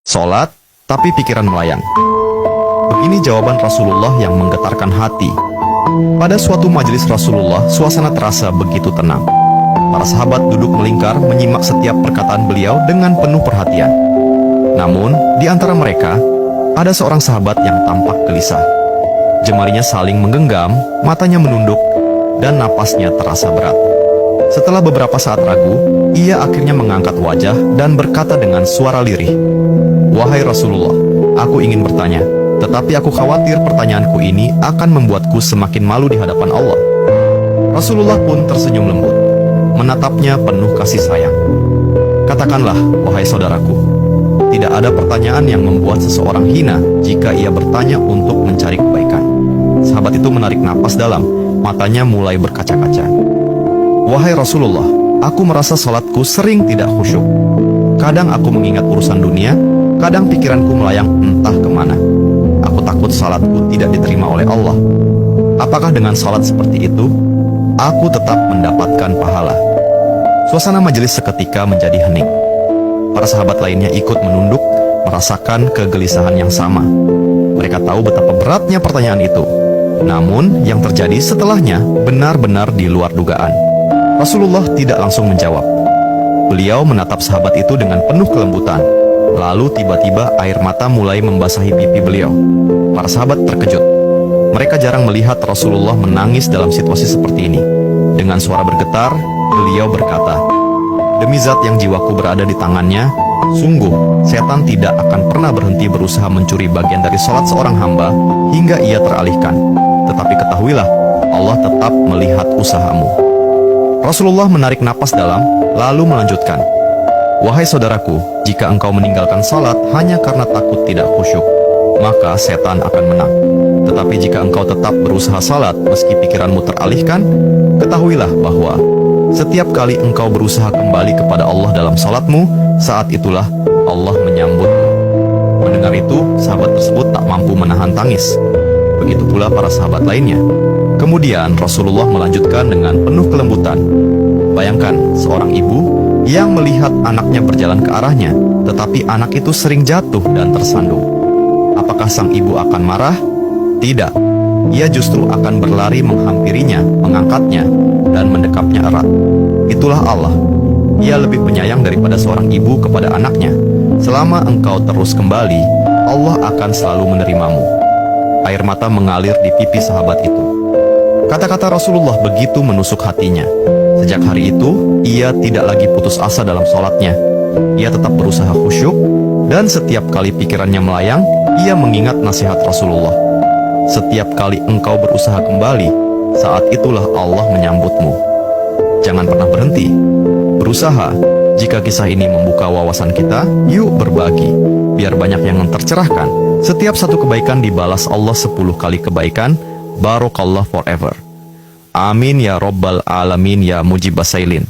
Sholat, tapi pikiran melayang. Begini jawaban Rasulullah yang menggetarkan hati. Pada suatu majelis Rasulullah, suasana terasa begitu tenang. Para sahabat duduk melingkar menyimak setiap perkataan beliau dengan penuh perhatian. Namun, di antara mereka, ada seorang sahabat yang tampak gelisah. Jemarinya saling menggenggam, matanya menunduk, dan napasnya terasa berat. Setelah beberapa saat ragu, ia akhirnya mengangkat wajah dan berkata dengan suara lirih, "Wahai Rasulullah, aku ingin bertanya, tetapi aku khawatir pertanyaanku ini akan membuatku semakin malu di hadapan Allah." Rasulullah pun tersenyum lembut, menatapnya penuh kasih sayang. "Katakanlah, wahai saudaraku, tidak ada pertanyaan yang membuat seseorang hina jika ia bertanya untuk mencari kebaikan." Sahabat itu menarik napas dalam, matanya mulai berkaca-kaca. "Wahai Rasulullah, aku merasa salatku sering tidak khusyuk. Kadang aku mengingat urusan dunia, kadang pikiranku melayang entah kemana. Aku takut salatku tidak diterima oleh Allah. Apakah dengan salat seperti itu, aku tetap mendapatkan pahala?" Suasana majelis seketika menjadi hening. Para sahabat lainnya ikut menunduk, merasakan kegelisahan yang sama. Mereka tahu betapa beratnya pertanyaan itu. Namun, yang terjadi setelahnya benar-benar di luar dugaan. Rasulullah tidak langsung menjawab. Beliau menatap sahabat itu dengan penuh kelembutan. Lalu tiba-tiba air mata mulai membasahi pipi beliau. Para sahabat terkejut. Mereka jarang melihat Rasulullah menangis dalam situasi seperti ini. Dengan suara bergetar, beliau berkata, "Demi zat yang jiwaku berada di tangannya, sungguh setan tidak akan pernah berhenti berusaha mencuri bagian dari salat seorang hamba hingga ia teralihkan. Tetapi ketahuilah, Allah tetap melihat usahamu." Rasulullah menarik napas dalam, lalu melanjutkan, "Wahai saudaraku, jika engkau meninggalkan salat hanya karena takut tidak khusyuk, maka setan akan menang. Tetapi jika engkau tetap berusaha salat meski pikiranmu teralihkan, ketahuilah bahwa setiap kali engkau berusaha kembali kepada Allah dalam salatmu, saat itulah Allah menyambutmu." Mendengar itu, sahabat tersebut tak mampu menahan tangis. Begitu pula para sahabat lainnya. Kemudian Rasulullah melanjutkan dengan penuh kelembutan, "Bayangkan seorang ibu yang melihat anaknya berjalan ke arahnya, tetapi anak itu sering jatuh dan tersandung. Apakah sang ibu akan marah? Tidak. Ia justru akan berlari menghampirinya, mengangkatnya, dan mendekapnya erat. Itulah Allah. Ia lebih penyayang daripada seorang ibu kepada anaknya. Selama engkau terus kembali, Allah akan selalu menerimamu." Air mata mengalir di pipi sahabat itu. Kata-kata Rasulullah begitu menusuk hatinya. Sejak hari itu, ia tidak lagi putus asa dalam sholatnya. Ia tetap berusaha khusyuk, dan setiap kali pikirannya melayang, ia mengingat nasihat Rasulullah. "Setiap kali engkau berusaha kembali, saat itulah Allah menyambutmu." Jangan pernah berhenti. Berusaha. Jika kisah ini membuka wawasan kita, yuk berbagi. Biar banyak yang tercerahkan. Setiap satu kebaikan dibalas Allah 10 kali kebaikan. Barakallah forever. Amin ya Rabbal Alamin ya Mujibas Sailin.